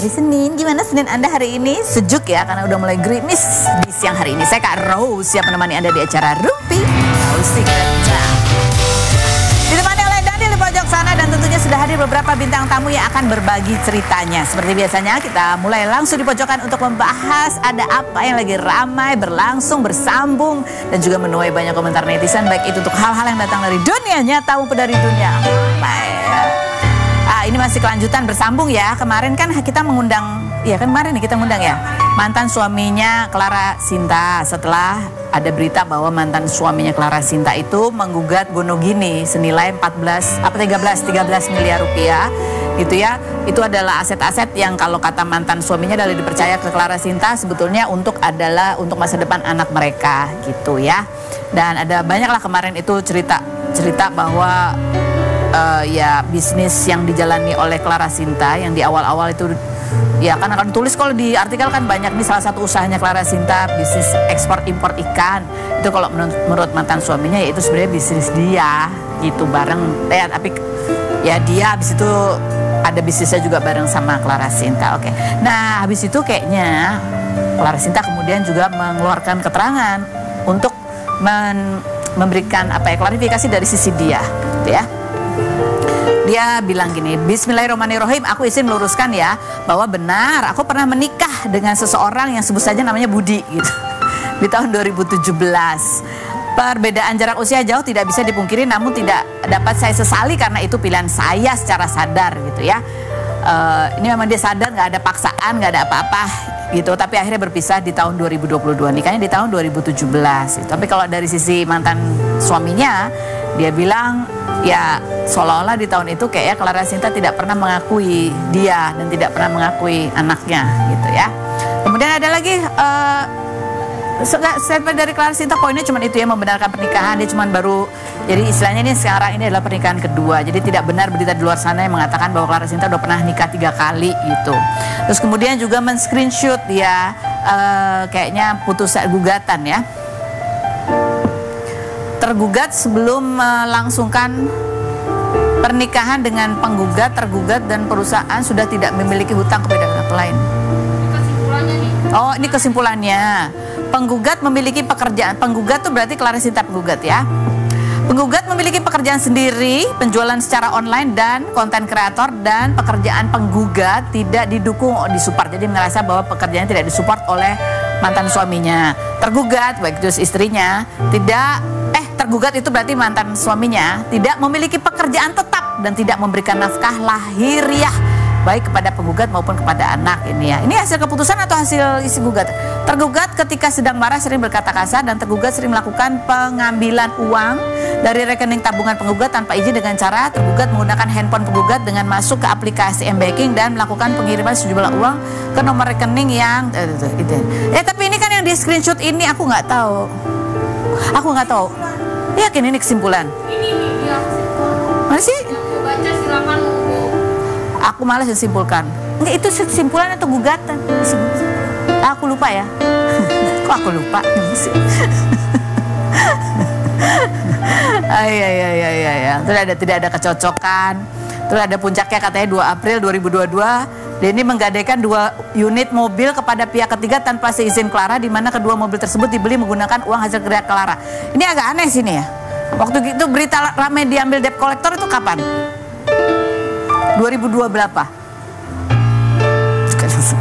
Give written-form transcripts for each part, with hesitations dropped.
hari Senin. Gimana Senin Anda hari ini? Sejuk ya, karena udah mulai gerimis di siang hari ini. Saya Kak Rose siap menemani Anda di acara Rumpi Musik Kerja. Ditemani oleh Daniel di pojok sana, dan tentunya sudah hadir beberapa bintang tamu yang akan berbagi ceritanya. Seperti biasanya kita mulai langsung di pojokan untuk membahas ada apa yang lagi ramai, berlangsung, bersambung, dan juga menuai banyak komentar netizen, baik itu untuk hal-hal yang datang dari dunia nyata maupun dari dunia ini masih kelanjutan bersambung ya. Kemarin kan kita mengundang, ya kan kemarin kita mengundang ya, mantan suaminya Clara Sinta. Setelah ada berita bahwa mantan suaminya Clara Sinta itu menggugat Gonogini senilai 13 miliar rupiah gitu ya. Itu adalah aset-aset yang kalau kata mantan suaminya dari dipercaya ke Clara Sinta sebetulnya untuk masa depan anak mereka gitu ya. Dan ada banyaklah kemarin itu cerita bahwa ya bisnis yang dijalani oleh Clara Sinta yang di awal-awal itu ya kan akan tulis kalau di artikel kan banyak nih, salah satu usahanya Clara Sinta bisnis ekspor impor ikan. Itu kalau menurut mantan suaminya ya itu sebenarnya bisnis dia gitu bareng tapi ya dia habis itu ada bisnisnya juga bareng sama Clara Sinta. Oke. Nah, habis itu kayaknya Clara Sinta kemudian juga mengeluarkan keterangan untuk memberikan klarifikasi dari sisi dia gitu ya. Dia bilang gini, Bismillahirrahmanirrahim, aku izin meluruskan ya bahwa benar aku pernah menikah dengan seseorang yang sebut saja namanya Budi gitu di tahun 2017. Perbedaan jarak usia jauh tidak bisa dipungkiri, namun tidak dapat saya sesali karena itu pilihan saya secara sadar gitu ya. Ini memang dia sadar, nggak ada paksaan, nggak ada apa-apa gitu. Tapi akhirnya berpisah di tahun 2022, nikahnya di tahun 2017 gitu. Tapi kalau dari sisi mantan suaminya, dia bilang ya seolah-olah di tahun itu kayaknya Clara Sinta tidak pernah mengakui dia dan tidak pernah mengakui anaknya gitu ya. Kemudian ada lagi statement dari Clara Sinta, poinnya cuma itu ya, membenarkan pernikahan. Dia cuma baru, jadi istilahnya ini sekarang ini adalah pernikahan kedua. Jadi tidak benar berita di luar sana yang mengatakan bahwa Clara Sinta udah pernah nikah 3 kali gitu. Terus kemudian juga men-screenshot dia kayaknya putusan gugatan ya. Tergugat sebelum melangsungkan pernikahan dengan penggugat, tergugat dan perusahaan sudah tidak memiliki hutang kepada pihak lain. Kesimpulannya nih. Oh, ini kesimpulannya. Penggugat memiliki pekerjaan. Penggugat tuh berarti Clara Sinta penggugat ya. Penggugat memiliki pekerjaan sendiri, penjualan secara online dan konten kreator, dan pekerjaan penggugat tidak didukung disupport. Jadi merasa bahwa pekerjaannya tidak disupport oleh mantan suaminya. Tergugat, baik itu istrinya, tergugat itu berarti mantan suaminya tidak memiliki pekerjaan tetap dan tidak memberikan nafkah lahiriah baik kepada penggugat maupun kepada anak ini ya. Ini hasil keputusan atau hasil isi gugat? Tergugat ketika sedang marah sering berkata kasar, dan tergugat sering melakukan pengambilan uang dari rekening tabungan penggugat tanpa izin dengan cara tergugat menggunakan handphone penggugat dengan masuk ke aplikasi m-banking dan melakukan pengiriman sejumlah uang ke nomor rekening yang tapi ini kan yang di screenshot ini aku nggak tahu. Yakin ini kesimpulan? Ini ya kesimpulan. Mana sih? Yang mau baca silakan monggo. Aku malas menyimpulkan. Enggak, itu kesimpulan atau gugatan? Aku lupa ya. Kok aku lupa? Ya. Terus tidak ada kecocokan. Terus ada puncaknya katanya 2 April 2022. Denny menggadaikan 2 unit mobil kepada pihak ketiga tanpa seizin Clara, di mana kedua mobil tersebut dibeli menggunakan uang hasil kerja Clara. Ini agak aneh sini ya. Waktu itu berita ramai diambil debt collector itu kapan? 2002 berapa?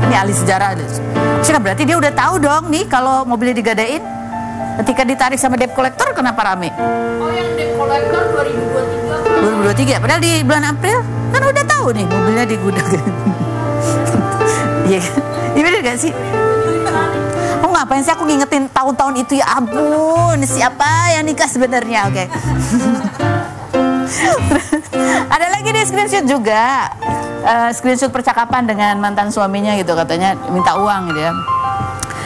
Ini ahli sejarah. Berarti dia udah tahu dong nih kalau mobilnya digadain. Ketika ditarik sama debt collector kenapa rame? Oh, yang debt collector 2023. Padahal di bulan April kan udah tahu nih mobilnya digunakan. Iya, ini bener gak sih? Oh, ngapain sih aku ngingetin tahun-tahun itu, ya ampun, siapa yang nikah sebenarnya? Oke. Ada lagi di screenshot juga, screenshot percakapan dengan mantan suaminya gitu, katanya minta uang gitu ya.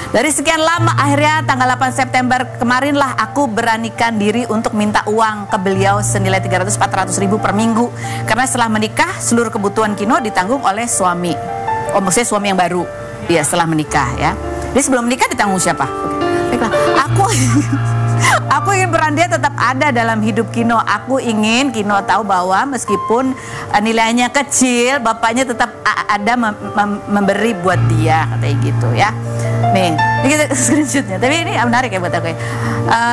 Dari sekian lama, akhirnya tanggal 8 September kemarin lah aku beranikan diri untuk minta uang ke beliau senilai 300-400 ribu per minggu. Karena setelah menikah, seluruh kebutuhan Kino ditanggung oleh suami. Oh, maksudnya suami yang baru. Iya, setelah menikah ya. Jadi sebelum menikah ditanggung siapa? Baiklah, aku Aku ingin peran dia tetap ada dalam hidup Kino. Aku ingin Kino tahu bahwa meskipun nilainya kecil, bapaknya tetap ada memberi buat dia, katanya gitu ya. Nih, ini kita screenshotnya. Tapi ini menarik ya buat aku ya.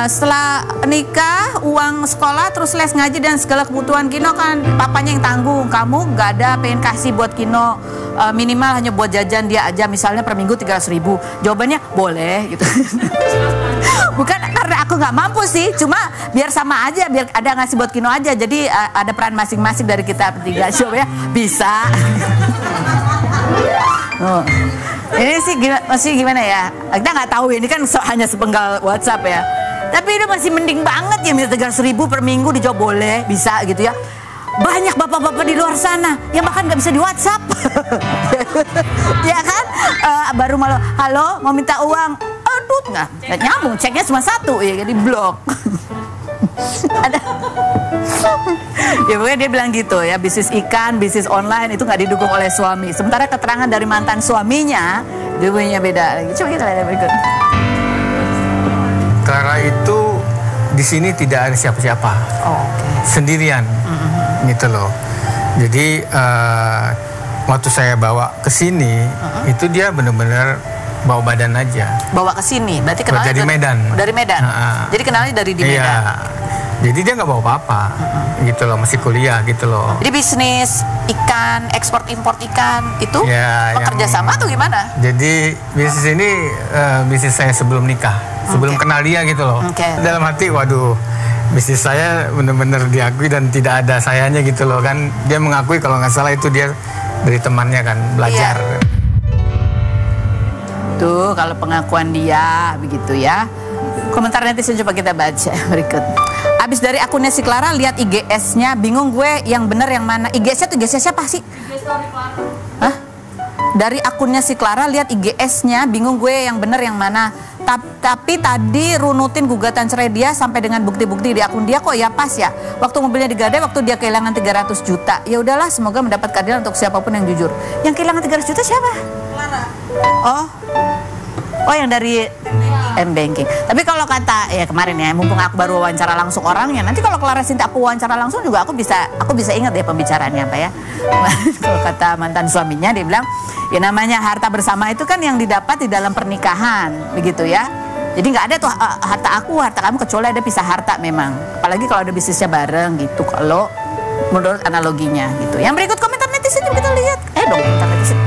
Setelah nikah, uang sekolah, terus les ngaji dan segala kebutuhan Kino kan papanya yang tanggung. Kamu nggak ada pengen kasih buat Kino minimal hanya buat jajan dia aja, misalnya per minggu 300.000. Jawabannya boleh gitu. Bukan karena aku nggak mampu sih, cuma biar sama aja, biar ada ngasih buat Kino aja. Jadi ada peran masing-masing dari kita bertiga. Coba ya, bisa. Oh. Ini sih masih gimana ya? Kita nggak tahu, ini kan hanya sepenggal WhatsApp ya. Tapi ini masih mending banget ya, minta 300.000 per minggu dijawab boleh, bisa gitu ya. Banyak bapak-bapak di luar sana yang bahkan nggak bisa di WhatsApp. Ya kan? Baru malu, halo mau minta uang. Aduh, nggak nyambung, ceknya cuma satu ya, jadi blok. Ada. Ya pokoknya dia bilang gitu ya, bisnis ikan, bisnis online itu nggak didukung oleh suami. Sementara keterangan dari mantan suaminya, dia punya beda lagi. Coba kita lihat berikut. Clara itu di sini tidak ada siapa-siapa, sendirian, gitu loh. Jadi waktu saya bawa ke sini, itu dia benar-benar bawa badan aja. Bawa ke sini, berarti kenalnya dari Medan. Dari Medan. Jadi kenalnya dari di Medan. Iya. Jadi dia nggak bawa apa-apa, gitu loh, masih kuliah gitu loh. Jadi bisnis ikan, ekspor impor ikan itu ya, kerja sama atau gimana? Jadi bisnis ini bisnis saya sebelum nikah, sebelum kenal dia gitu loh. Dalam hati, waduh, bisnis saya benar-benar diakui dan tidak ada sayanya gitu loh kan. Dia mengakui kalau nggak salah itu dia dari temannya kan belajar. Iya. Tuh kalau pengakuan dia begitu ya. Komentar netizen coba kita baca berikut. Abis dari akunnya si Clara, lihat IGS-nya, bingung gue yang bener yang mana. IGS-nya tuh IGS-nya siapa sih? Hah? Dari akunnya si Clara, lihat IGS-nya, bingung gue yang bener yang mana. Tapi tadi runutin gugatan cerai dia sampai dengan bukti-bukti di akun dia kok ya pas ya. Waktu mobilnya digadai, waktu dia kehilangan 300 juta. Ya udahlah, semoga mendapat keadilan untuk siapapun yang jujur. Yang kehilangan 300 juta siapa? Clara. Oh yang dari M-Banking. Tapi kalau kata ya kemarin ya, mumpung aku baru wawancara langsung orangnya, nanti kalau Clara Sinta aku wawancara langsung juga aku bisa ingat ya pembicaraannya apa ya. Kalau kata mantan suaminya, dia bilang ya namanya harta bersama itu kan yang didapat di dalam pernikahan, begitu ya. Jadi nggak ada tuh harta aku, harta kamu, kecuali ada pisah harta memang. Apalagi kalau ada bisnisnya bareng gitu. Kalau menurut analoginya gitu. Yang berikut komentar netizen juga kita lihat. Dong komentar netizen.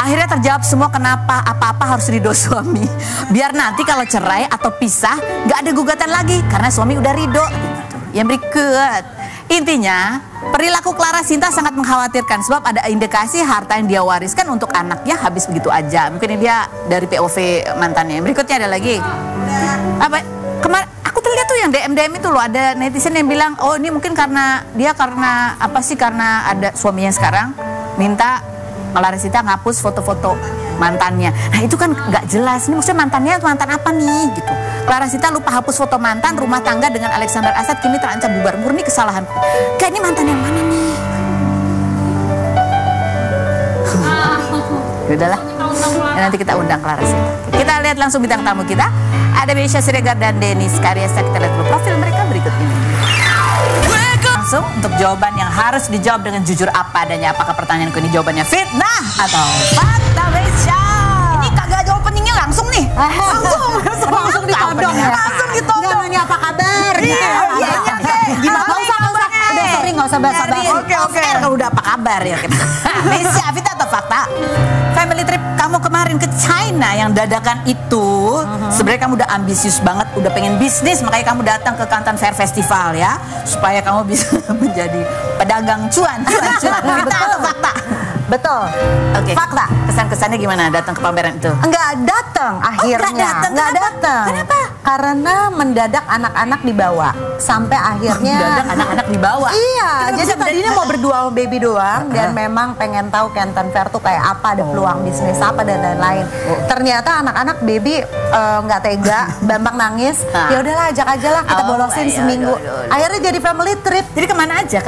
Akhirnya terjawab semua kenapa apa-apa harus ridho suami. Biar nanti kalau cerai atau pisah nggak ada gugatan lagi karena suami udah ridho. Yang berikut, intinya perilaku Clara Sinta sangat mengkhawatirkan sebab ada indikasi harta yang dia wariskan untuk anaknya habis begitu aja. Mungkin ini dia dari POV mantannya. Yang berikutnya ada lagi. Apa? Kemarin aku terlihat tuh yang DM itu loh, ada netizen yang bilang oh ini mungkin karena apa sih, karena ada suaminya sekarang minta Clara Sinta ngapus foto-foto mantannya. Nah itu kan nggak jelas. Ini maksudnya mantan apa nih gitu. Clara Sinta lupa hapus foto mantan rumah tangga dengan Alexander Asad kini terancam bubar. Murni kesalahanku. Kayak ini mantan yang mana nih? Yaudahlah. Ya, nanti kita undang Clara Sinta. Kita lihat langsung bintang tamu kita. Ada Meisya Siregar dan Denis Karyasa. Kita lihat dulu profil mereka berikut ini. Langsung untuk jawaban yang harus dijawab dengan jujur apa adanya. Apakah pertanyaanku ini jawabannya fitnah atau fakta, Meisya? Ini kagak ada openingnya langsung nih. Langsung ditodong ya. Langsung ditodong. Ini apa kabar? Iya. Gimana? Udah sering nggak usah basa-basi. Oke. Kalau udah apa kabar ya? Meisya, fitnah atau fakta? Family trip kamu kemarin ke China yang dadakan itu, sebenarnya kamu udah ambisius banget, udah pengen bisnis, makanya kamu datang ke Canton Fair Festival ya, supaya kamu bisa menjadi pedagang cuan. Fitnah atau fakta? Betul. Oke. Fakta. Kesan-kesannya gimana datang ke pameran itu? Enggak datang akhirnya. Nggak datang. Kenapa? Karena mendadak anak-anak dibawa. Sampai akhirnya Mendadak anak-anak dibawa. Iya, jadi tadinya mau berdua sama baby doang dan memang pengen tahu Canton Fair tuh kayak apa, ada peluang bisnis apa dan lain-lain. Ternyata anak-anak baby nggak tega, Bambang nangis. Ya udahlah, ajak aja lah kita bolosin seminggu. Akhirnya jadi family trip. Jadi kemana aja?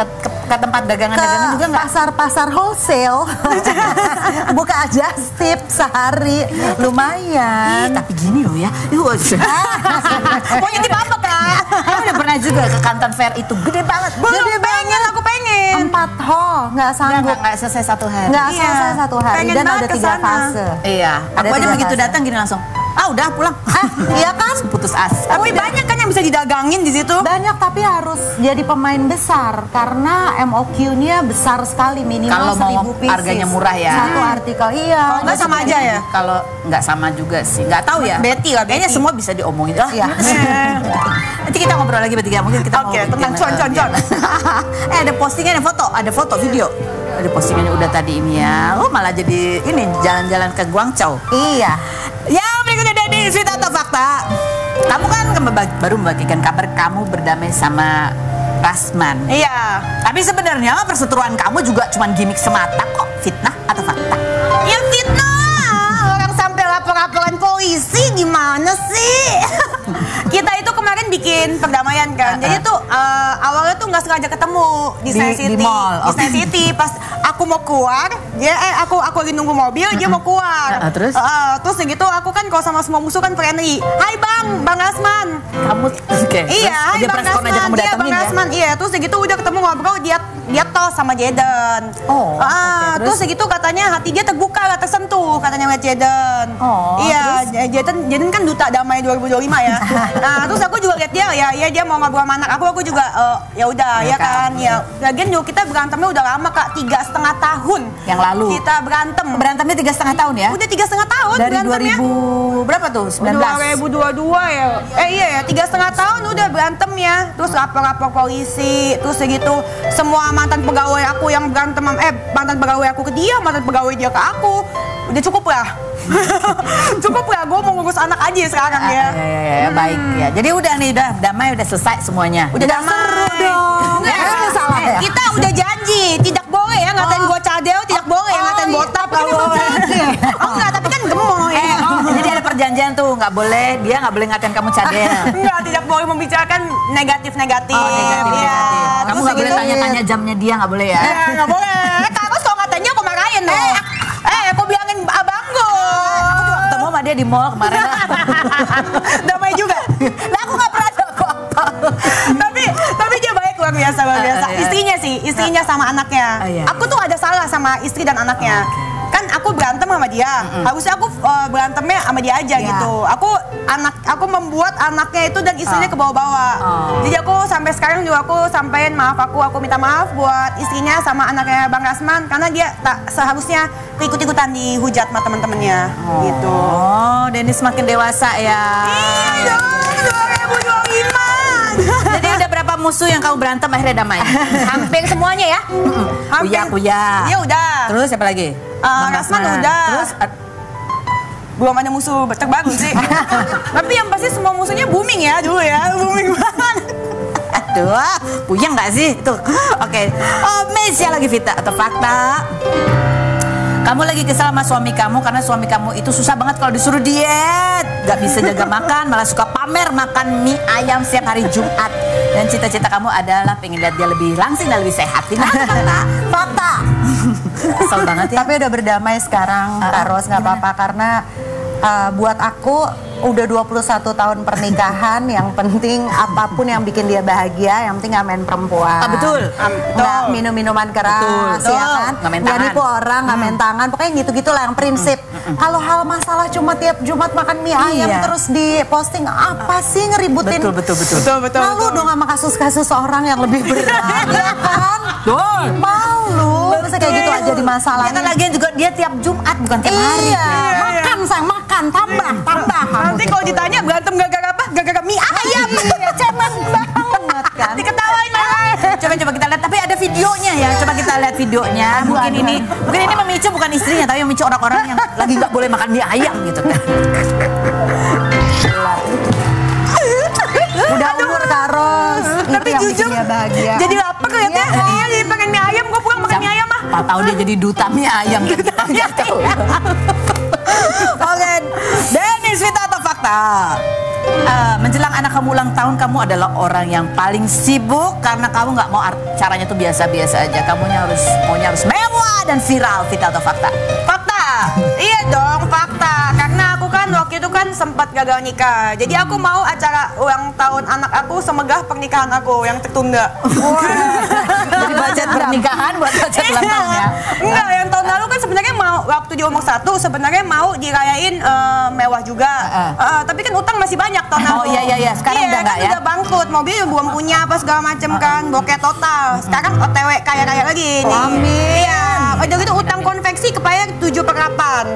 ke tempat dagangan-dagangan juga nggak? Pasar-pasar wholesale. Buka just tip sehari, lumayan. Tapi gini loh ya. Mau nyetip apa Kak? Aku udah pernah juga ke Canton Fair itu, gede banget. Gede banget, aku pengen. 4 hall, nggak sanggup. Nggak selesai 1 hari. Nggak selesai 1 hari Pengen dan banget ada 3 kesana. fase. Iya, aku aja 3 begitu fase. datang gini langsung. Udah pulang. Iya kan? Putus asa. Tapi banyak kan yang bisa didagangin di situ. Banyak tapi harus jadi pemain besar karena MOQ-nya besar sekali, minimal Kalau mau 1000 pieces. harganya murah ya. Satu artikel, iya. Kalau nggak sama aja ya? Kalau nggak sama juga sih, nggak tahu ya. Betty lah, Kayaknya Betty. semua bisa diomongin. Iya. Nanti kita ngobrol lagi bertiga, mungkin kita Oke, mau tentang bikin, con. ada postingan, ada foto, video. Ada postingannya udah tadi ini ya. Oh malah jadi ini jalan-jalan ke Guangzhou. Iya. Ya berikutnya dari Cerita atau Fakta. Kamu kan baru membagikan kabar kamu berdamai sama Rasman. Iya. Tapi sebenarnya perseteruan kamu juga cuma gimmick semata kok. Fitnah atau fakta? Ya fitnah. Orang sampai lapor-laporan polisi gimana sih? Kita itu kemarin bikin perdamaian kan. Jadi tuh awalnya tuh nggak sengaja ketemu di Senayan City. Di mall. Di Senayan City pas aku mau keluar, aku lagi nunggu mobil, dia mau keluar. Terus? Terus gitu aku kan kalau sama semua musuh kan friendly. Hai Bang Rasman. Kamu oke. Iya, hai dia Bang preskon aja Rasman. kamu Iya, datengin Bang ya. Rasman. Iya, terus segitu udah ketemu ngobrol, dia tos sama Jaden. Oh, oke, Terus segitu katanya hati dia terbuka lah, tersentuh katanya lihat Jaden. Oh, iya, Jaden kan duta damai 2025 ya. Nah, terus aku juga lihat dia, ya dia mau ngobrol sama anak aku juga ya udah ya kan. Ya, lagian juga kita berantemnya udah lama Kak, 3,5 tahun. Yang lalu. Kita berantem. Berantemnya 3,5 tahun ya? Udah 3,5 tahun Dari berantemnya. 2000 berapa tuh? 19. 2022 ya. Iya ya, 3,5 tahun udah berantem ya. Terus lapor-lapor polisi, terus segitu semua mantan pegawai aku yang berantem mantan pegawai aku ke dia, mantan pegawai dia ke aku. Udah cukup lah. Cukup lah, gue mau ngurus anak aja sekarang ya. Ya, baik ya. Jadi udah nih, udah damai, udah selesai semuanya. Udah damai. Seru dong. Nah, Salah ya? kita udah janji, tidak boleh ya ngatain gue cadel, tidak boleh ya ngatain botak. Oh enggak, tapi kan gemoy. Jadi ada perjanjian tuh, nggak boleh, dia nggak boleh ngatain kamu cadel. Enggak, tidak boleh membicarakan negatif-negatif. Oh, negatif. Kamu Terus nggak boleh segitu. tanya-tanya jamnya dia, nggak boleh ya. Nggak boleh. Terus kalau ngatanya aku marahin dong. Aku bilangin abang gue. Ketemu sama dia di mall kemarin. Damai juga. Lah aku nggak pernah ada apa-apa. Tapi dia baik luar biasa, luar biasa. Istrinya sama anaknya. Iya. Aku tuh ada salah sama istri dan anaknya. Kan aku berantem sama dia. Harusnya aku berantemnya sama dia aja gitu. Aku membuat anaknya itu dan istrinya ke bawah-bawah. Jadi aku sampai sekarang juga aku sampein aku minta maaf buat istrinya sama anaknya Bang Rasman karena dia tak seharusnya ikut-ikutan dihujat sama teman-temannya gitu. Oh, Dennis makin dewasa ya. Iya dong, 2025. Jadi udah berapa musuh yang kamu berantem akhirnya damai? Hampir semuanya ya. Kuya. Iya udah. Terus siapa lagi? Bang Rasman Rasman. udah. Terus Belum ada musuh terbaru sih. Tapi yang pasti semua musuhnya booming ya dulu ya. Booming banget. aduh, puyeng nggak sih itu? Oke. Oh, Mesia lagi Vita atau fakta? Kamu lagi kesal sama suami kamu karena suami kamu itu susah banget kalau disuruh diet. Gak bisa jaga makan, malah suka pamer makan mie ayam setiap hari Jumat. Dan cita-cita kamu adalah pengen lihat dia lebih langsing dan lebih sehat. Nah, fakta. Kesel banget ya. Tapi udah berdamai sekarang, Kak Ros, nggak apa-apa karena buat aku udah 21 tahun pernikahan, yang penting apapun yang bikin dia bahagia, yang penting nggak main perempuan. Betul. Nggak minum minuman keras, Betul. ya kan? Nggak main Nggak tangan. nipu orang, nggak main tangan. Pokoknya gitu-gitulah yang prinsip. Kalau hal masalah cuma tiap Jumat makan mie ayam Iya. terus diposting, apa sih ngeributin? Betul. Malu dong sama kasus-kasus orang yang lebih berat, ya kan? Betul. Malu, bisa kayak gitu aja di masalahnya. Ya kan lagian juga dia tiap Jumat bukan tiap hari. Iya, makan sayang, makan, tambah. Nanti kalau ditanya berantem gara-gara apa? Gara-gara mie ayam. Iya, cemen banget kan. Diketawain malah. Coba kita lihat, tapi ada videonya ya. Coba kita lihat videonya. Mungkin ini memicu bukan istrinya, tapi memicu orang-orang yang lagi nggak boleh makan mie ayam gitu kan. Udah umur Karos. Tapi yang jujur bikin dia bahagia. jadi lapar kelihatannya. Iya, jadi pengen mie ayam. Gue pulang makan mie ayam mah. Pak tahu dia jadi duta mie ayam kan kita nggak tahu. Oke, Dennis Vita atau fakta? menjelang anak kamu ulang tahun, kamu adalah orang yang paling sibuk karena kamu nggak mau caranya tuh biasa-biasa aja. Maunya harus mewah dan viral. Vita atau fakta? Fakta. Iya dong, fakta. Karena aku kan waktu itu kan sempat gagal nikah. Jadi aku mau acara ulang tahun anak aku semegah pernikahan aku yang tertunda. Jadi budget pernikahan buat budget ulang tahun ya? Enggak, yang tahun lalu kan sebenarnya mau waktu di umur 1 sebenarnya mau dirayain mewah juga. Tapi kan utang masih banyak tahun lalu. Oh iya. Sekarang udah enggak kan ya? Udah bangkrut, mobil belum punya apa segala macem kan, bokeh total. Sekarang OTW kaya-kaya lagi nih. Amin. Iya. Udah gitu utang konveksi kepayang 7/8.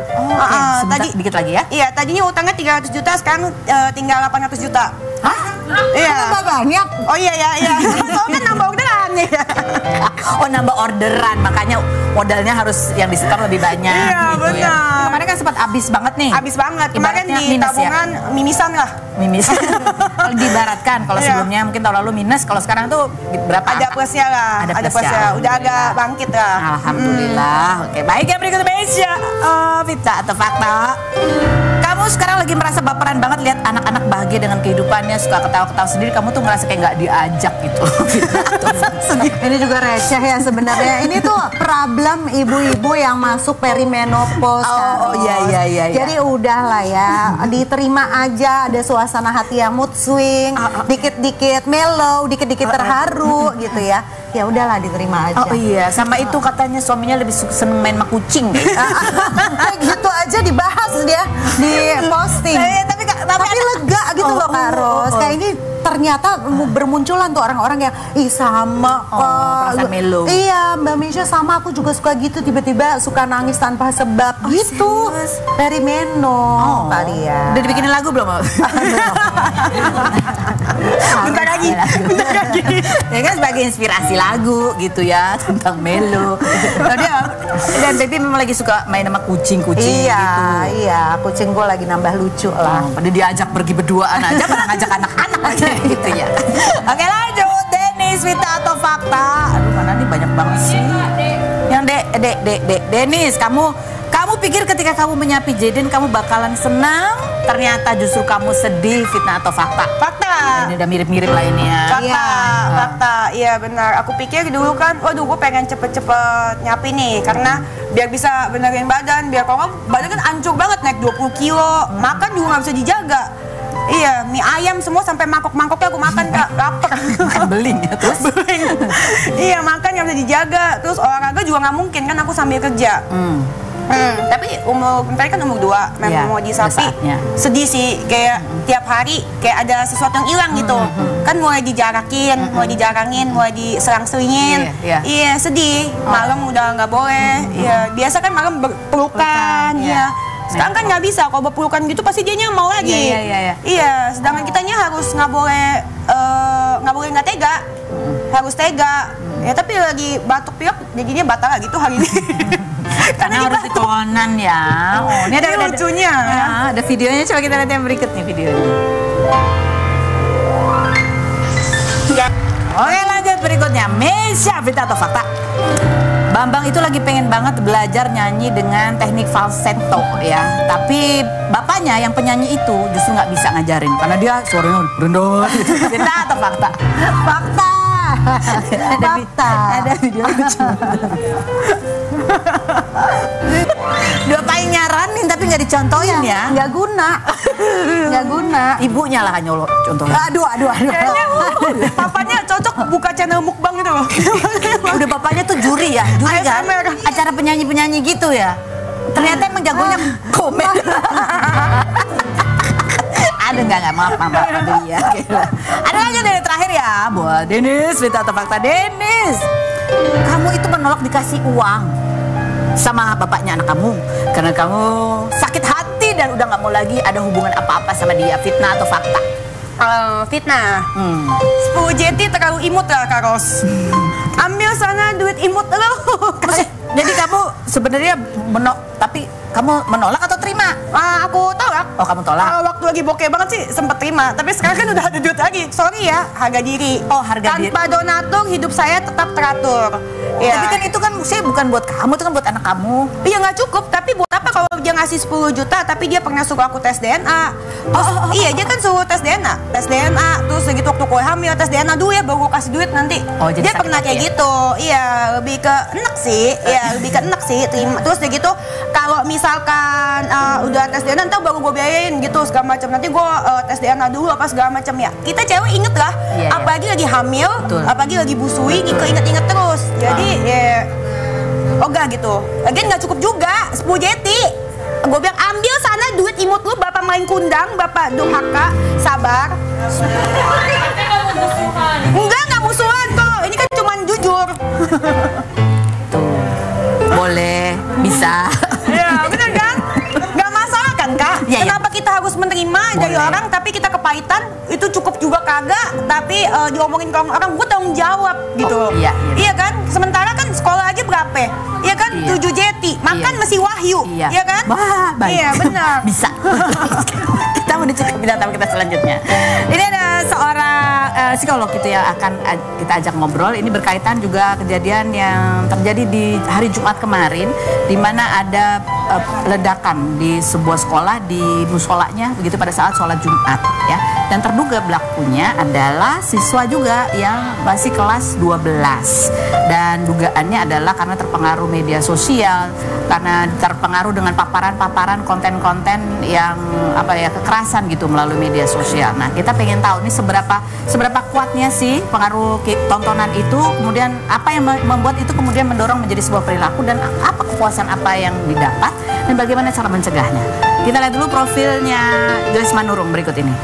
Tadi dikit lagi ya? Iya, tadinya utangnya 300 juta, sekarang tinggal 800 juta. Hah? Iya. Nambah banyak. Oh iya. Soalnya nambah orderan nih. Oh, nambah orderan, makanya modalnya harus yang disetor lebih banyak. Iya, gitu ya. benar. Kemarin kan sempat habis banget nih. Habis banget. Kemarin Ibaratnya di minus tabungan mimisan lah. Mimis. Kalau diibaratkan, kalau Iya. sebelumnya mungkin tahun lalu minus, kalau sekarang tuh berapa? Ada plusnya lah. Ada plusnya. Udah agak bangkit lah. Alhamdulillah. Oke, baik ya, berikut Indonesia. Vita atau fakta? Kamu sekarang lagi merasa baperan banget lihat anak-anak bahagia dengan kehidupannya, suka ketawa-ketawa sendiri, kamu tuh ngerasa kayak nggak diajak gitu. Vita atau fakta? Ini juga receh ya sebenarnya. Ini tuh problem ibu-ibu yang masuk perimenopause. Oh, iya. Jadi udahlah ya, diterima aja. Ada suasana hati yang mood swing, dikit-dikit mellow, dikit-dikit terharu gitu ya. Ya udahlah, diterima aja. Oh iya, sama itu katanya suaminya lebih seneng main sama kucing. Kayak gitu aja dibahas dia di posting. Tapi lega gitu loh Kak Ros. Kayak ini ternyata bermunculan tuh orang-orang yang sama perasaan melo. Iya, Mbak Misha sama, aku juga suka gitu, tiba-tiba suka nangis tanpa sebab gitu. Perimeno kali ya. Udah dibikinin lagu belum? Bentar lagi. Ya kan sebagai inspirasi lagu gitu ya tentang melo. Dan baby memang lagi suka main sama kucing-kucing Iya, gitu. iya, kucing gue lagi nambah lucu lah. Pada diajak pergi berduaan aja, pernah ngajak anak-anak aja gitu ya. Oke, lanjut. Denis, Vita atau fakta? Aduh, mana nih banyak banget sih. Yang Denis, kamu pikir ketika kamu menyapi Jaden kamu bakalan senang, ternyata justru kamu sedih. Fitnah atau fakta? Fakta. Ini udah mirip-mirip lah ini ya. Fakta, iya benar. Aku pikir dulu kan, waduh gue pengen cepet-cepet nyapi nih, karena biar bisa benerin badan, biar kalau nggak, badan kan hancur banget, naik 20 kilo, makan juga nggak bisa dijaga. Iya, mie ayam semua sampai mangkok-mangkoknya aku makan, Kak, lapar. Beling ya terus? Beling. Iya, makan nggak bisa dijaga, terus olahraga juga nggak mungkin kan aku sambil kerja. Tapi Peri kan umur 2, memang mau disapi, sedih sih, kayak tiap hari kayak ada sesuatu yang hilang gitu. Kan mulai dijarakin, mulai dijarangin, mulai diserang-seringin. Iya, sedih. Malam udah nggak boleh. Iya, biasa kan malam berpelukan. Iya. Sekarang kan nggak bisa, kalau berpelukan gitu pasti dianya mau lagi. Iya, sedangkan kitanya harus nggak boleh nggak tega, harus tega. Ya tapi lagi batuk pilek, jadinya batal gitu hari ini. Karena harus ditonan ya. Oh, ini ada lucunya. Ada videonya, coba kita lihat yang berikut nih videonya. Oke, lanjut berikutnya. Mesya, Vita atau fakta? Bambang itu lagi pengen banget belajar nyanyi dengan teknik falsetto ya. Tapi bapaknya yang penyanyi itu justru nggak bisa ngajarin karena dia suaranya rendah. Vita atau fakta? Fakta. Ada video lucu. Dua paling nyaranin tapi nggak dicontohin ya. Nggak guna. Nggak guna. Ibunya lah nyolot contohnya. Aduh. Kayaknya papanya cocok buka channel mukbang gitu loh. Udah bapaknya tuh juri ya, juri kan? Acara penyanyi-penyanyi gitu ya. Ternyata emang jagonya komen. Aduh nggak maaf. Aduh ya. Ada lagi dari terakhir ya buat Denis, Vita atau fakta? Denis, kamu itu menolak dikasih uang sama bapaknya anak kamu karena kamu sakit hati dan udah nggak mau lagi ada hubungan apa-apa sama dia. Fitnah atau fakta? Fitnah. 10 JT terlalu imut lah, Kak Ros. Ambil sana duit imut lo. Jadi kamu sebenarnya tapi kamu menolak atau terima? Aku tolak. Oh, kamu tolak. Waktu lagi bokeh banget sih sempet terima, tapi sekarang kan udah ada duit lagi. Sorry ya, harga diri. Oh, harga diri. Tanpa donatur hidup saya tetap teratur. Ya. Tapi kan itu kan maksudnya bukan buat kamu, itu kan buat anak kamu. Iya nggak cukup, tapi buat apa kalau dia ngasih 10 juta tapi dia pernah suruh aku tes DNA. Terus, iya dia kan suruh tes DNA, terus segitu waktu kue hamil tes DNA dulu ya baru gue kasih duit nanti. Jadi dia pernah kayak gitu. Iya, lebih ke enak sih. Terima. Terus gitu kalau misalkan udah tes DNA ntar baru gue biayain gitu segala macam. Nanti gue tes DNA dulu apa segala macam ya. Kita cewek inget lah, apalagi lagi hamil, apalagi lagi busui, inget-inget terus. Jadi ya ogah gitu. Lagian nggak cukup juga 10 jeti. Gue bilang ambil sana duit imut lu, bapak main kundang, bapak durhaka, sabar. Enggak musuhan kok. Ini kan cuman jujur. Tuh. Boleh, bisa. Ya bener kan? Gak masalah kan Kak? Ya, Kenapa kita harus menerima dari orang tapi kita kepahitan? Itu cukup juga kagak. Tapi diomongin ke orang, gue tanggung jawab gitu. Iya kan? Sementara kan sekolah aja berapa? Iya kan? 7 jeti. Makan masih Wahyu. Iya kan? Wah, baik. Iya benar. Bisa. Kita mau dicukup bintang tamu kita selanjutnya. Ini ada seorang psikolog gitu ya akan kita ajak ngobrol. Ini berkaitan juga kejadian yang terjadi di hari Jumat kemarin, di mana ada ledakan di sebuah sekolah di musolanya begitu pada saat sholat Jumat ya. Dan terduga pelakunya adalah siswa juga yang masih kelas 12. Dan dugaannya adalah karena terpengaruh media sosial, karena terpengaruh dengan paparan-paparan konten-konten yang kekerasan gitu melalui media sosial. Nah, kita pengen tahu nih seberapa kuatnya sih pengaruh tontonan itu, kemudian apa yang membuat itu kemudian mendorong menjadi sebuah perilaku, dan apa kepuasan apa yang didapat dan bagaimana cara mencegahnya. Kita lihat dulu profilnya Joyce Manurung berikut ini.